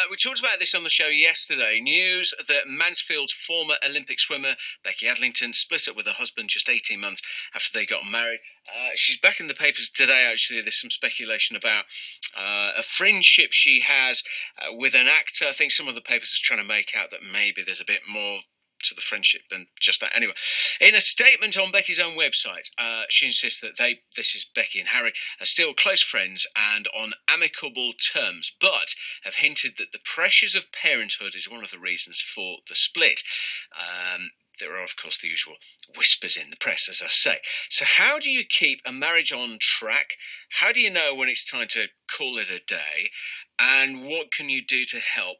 We talked about this on the show yesterday. News that Mansfield's former Olympic swimmer Becky Adlington split up with her husband just 18 months after they got married. She's back in the papers today, actually. There's some speculation about a friendship she has with an actor. I think some of the papers are trying to make out that maybe there's a bit more to the friendship than just that. Anyway, in a statement on Becky's own website, she insists that this is Becky and Harry, are still close friends and on amicable terms, but have hinted that the pressures of parenthood is one of the reasons for the split. There are, of course, the usual whispers in the press, as I say. So how do you keep a marriage on track? How do you know when it's time to call it a day? And what can you do to help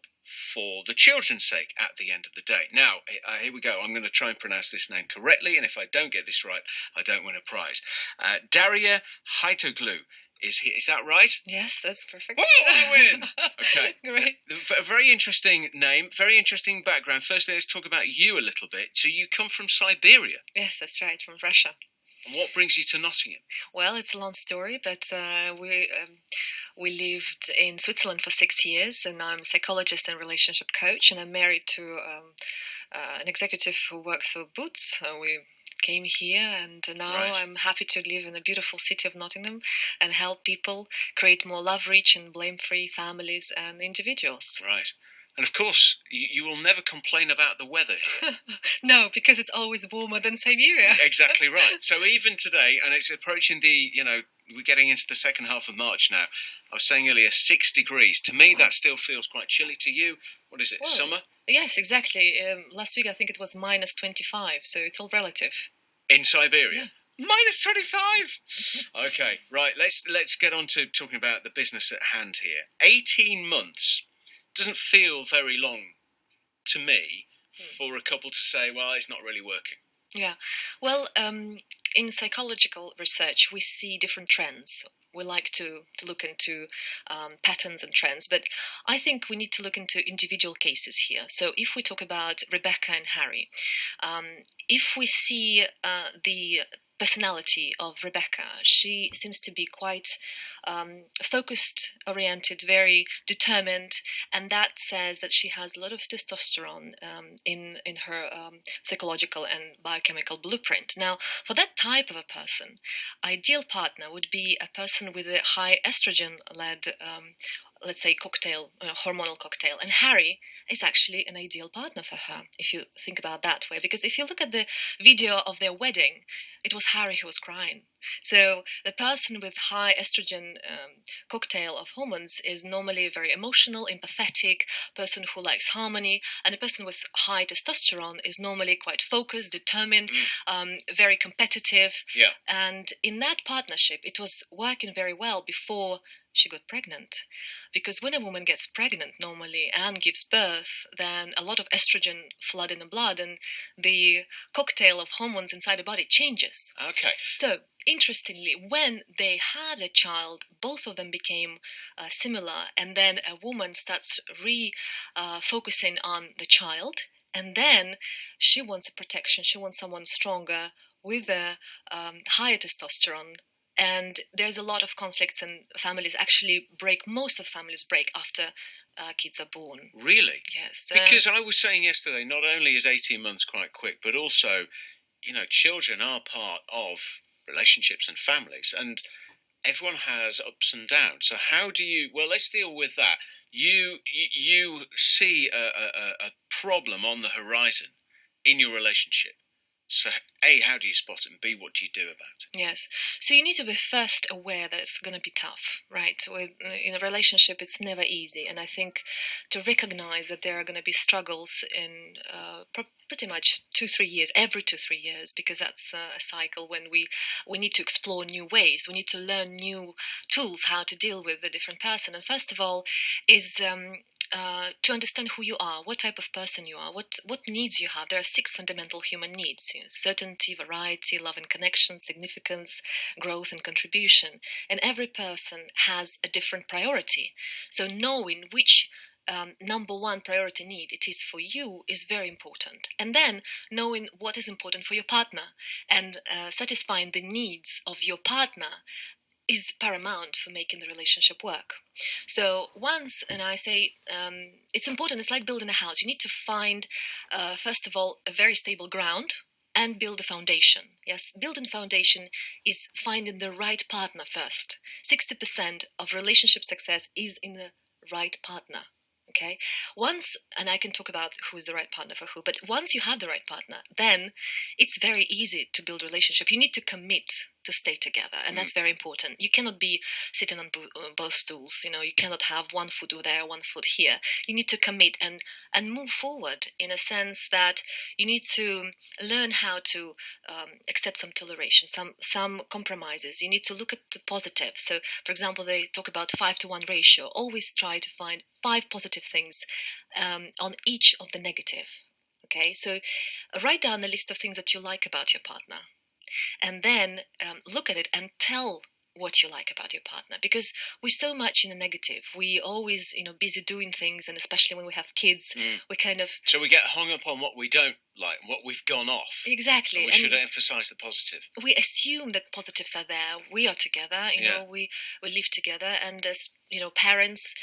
for the children's sake at the end of the day? Now, here we go. I'm going to try and pronounce this name correctly, and if I don't get this right, I don't win a prize. Daria Haitoglu is here. Is that right? Yes, that's perfect. Oh, I win! Okay. Great. A very interesting name, very interesting background. Firstly, let's talk about you a little bit. So you come from Siberia. Yes, that's right, from Russia. And what brings you to Nottingham? Well, it's a long story, but we lived in Switzerland for 6 years, and I'm a psychologist and relationship coach, and I'm married to an executive who works for Boots. So we came here, and now I'm happy to live in the beautiful city of Nottingham and help people create more love-rich and blame-free families and individuals. Right. And of course, you will never complain about the weather here. No, because it's always warmer than Siberia. Exactly right. So even today, and it's approaching we're getting into the second half of March now. I was saying earlier, 6 degrees. To me, that still feels quite chilly. To you, what is it, summer? Yes, exactly. Last week, I think it was minus 25, so it's all relative. In Siberia? Yeah. Minus 25! Okay, right. Let's get on to talking about the business at hand here. 18 months doesn't feel very long to me for a couple to say, well, it's not really working. Yeah. Well, in psychological research, we see different trends. We like to look into patterns and trends, but I think we need to look into individual cases here. So if we talk about Rebecca and Harry, if we see the personality of Rebecca, she seems to be quite focused, oriented, very determined, and that says that she has a lot of testosterone in her psychological and biochemical blueprint. Now, for that type of a person, ideal partner would be a person with a high estrogen-led let's say cocktail, hormonal cocktail. And Harry is actually an ideal partner for her, if you think about that way. Because if you look at the video of their wedding, it was Harry who was crying. So the person with high estrogen cocktail of hormones is normally a very emotional, empathetic person who likes harmony, and a person with high testosterone is normally quite focused, determined, very competitive. Yeah. And in that partnership, it was working very well before she got pregnant. Because when a woman gets pregnant normally and gives birth, then a lot of estrogen flood in the blood and the cocktail of hormones inside the body changes. Okay. So, interestingly, when they had a child, both of them became similar, and then a woman starts focusing on the child, and then she wants a protection, she wants someone stronger with a higher testosterone. And there's a lot of conflicts, and families actually break. Most of families break after kids are born. Really? Yes. Because I was saying yesterday, not only is 18 months quite quick, but also, children are part of relationships and families, and everyone has ups and downs. So how do you? Well, let's deal with that. You see a problem on the horizon in your relationship. So, A, how do you spot it? And B, what do you do about it? Yes. So you need to be first aware that it's going to be tough, right? In a relationship, it's never easy. And I think to recognize that there are going to be struggles in pretty much 2-3 years, every 2-3 years, because that's a cycle when we need to explore new ways. We need to learn new tools, how to deal with the different person. And first of all is to understand who you are, what type of person you are, what needs you have. There are 6 fundamental human needs: certainty, variety, love and connection, significance, growth and contribution. And every person has a different priority. So knowing which number one priority need it is for you is very important. And then knowing what is important for your partner and satisfying the needs of your partner is paramount for making the relationship work. So once, and I say it's important, it's like building a house. You need to find, first of all, a very stable ground and build a foundation. Yes, building foundation is finding the right partner first. 60% of relationship success is in the right partner. Okay, once, and I can talk about who is the right partner for who, but once you have the right partner, then it's very easy to build a relationship. You need to commit to stay together, and that's very important. You cannot be sitting on both stools. You cannot have one foot over there, one foot here. You need to commit and move forward in a sense that you need to learn how to accept some toleration, some compromises. You need to look at the positives. So, for example, they talk about 5-to-1 ratio. Always try to find 5 positive things on each of the negative. Okay, so write down a list of things that you like about your partner, and then look at it and tell what you like about your partner, because we're so much in the negative. We always busy doing things, and especially when we have kids, we kind of, so we get hung up on what we don't like, what we've gone off. Exactly. We should emphasize the positive. We assume that positives are there. We are together, we live together, and as parents,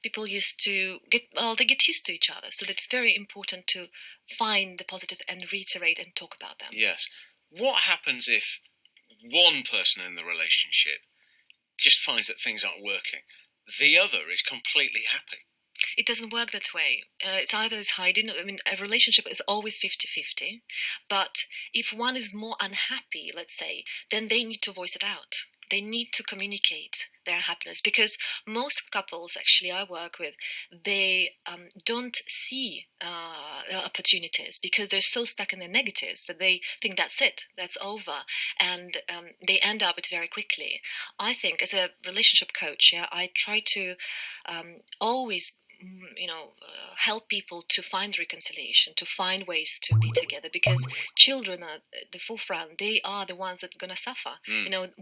people used to they get used to each other, so it's very important to find the positive and reiterate and talk about them. Yes. What happens if one person in the relationship just finds that things aren't working? The other is completely happy. It doesn't work that way. It's either is hiding. I mean, a relationship is always 50-50. But if one is more unhappy, let's say, then they need to voice it out. They need to communicate their happiness, because most couples actually I work with, they don't see the opportunities because they're so stuck in their negatives that they think that's it, that's over, and they end up it very quickly. I think as a relationship coach, I try to always help people to find reconciliation, to find ways to be together, because children are at the forefront. They are the ones that are going to suffer.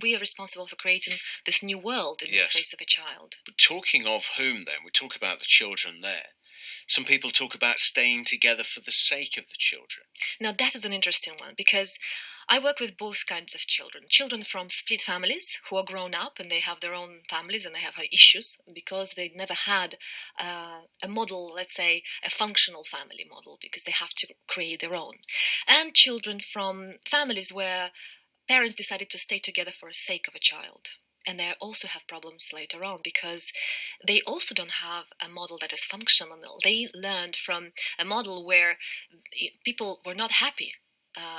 We are responsible for creating this new world in the face of a child. But talking of whom, then, we talk about the children there. Some people talk about staying together for the sake of the children. Now, that is an interesting one, because I work with both kinds of children. Children from split families who are grown up and they have their own families and they have issues because they never had a model, let's say, a functional family model, because they have to create their own. And children from families where parents decided to stay together for the sake of a child. And they also have problems later on because they also don't have a model that is functional. They learned from a model where people were not happy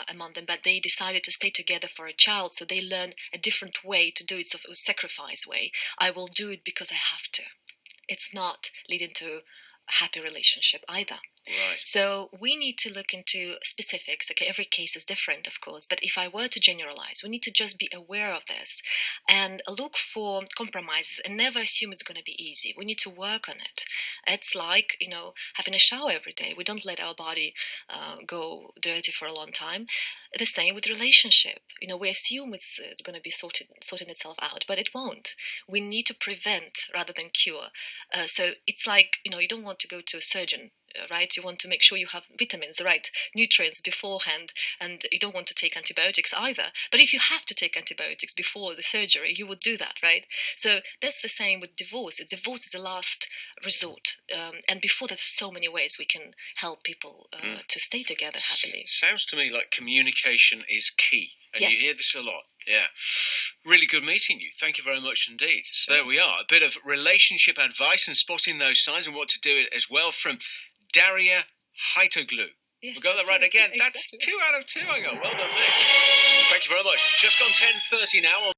among them, but they decided to stay together for a child, so they learn a different way to do it, so a sacrifice way. I will do it because I have to. It's not leading to a happy relationship either. Right. So we need to look into specifics. Okay, every case is different, of course, but if I were to generalize, we need to just be aware of this and look for compromises and never assume it's going to be easy. We need to work on it. It's like, having a shower every day. We don't let our body go dirty for a long time. The same with relationship. We assume it's going to be sorting itself out, but it won't. We need to prevent rather than cure. So it's like, you don't want to go to a surgeon, right? You want to make sure you have vitamins, the right nutrients beforehand, and you don't want to take antibiotics either. But if you have to take antibiotics before the surgery, you would do that, right? So that's the same with divorce. Divorce is the last resort. And before, there's so many ways we can help people to stay together happily. Sounds to me like communication is key. And yes. You hear this a lot. Yeah. Really good meeting you. Thank you very much indeed. So there we are. A bit of relationship advice and spotting those signs and what to do as well from Daria Haitoglu. Yes, we got that right again. Exactly. That's 2 out of 2 I got. Well done, mate. Thank you very much. Just gone 10:30 now.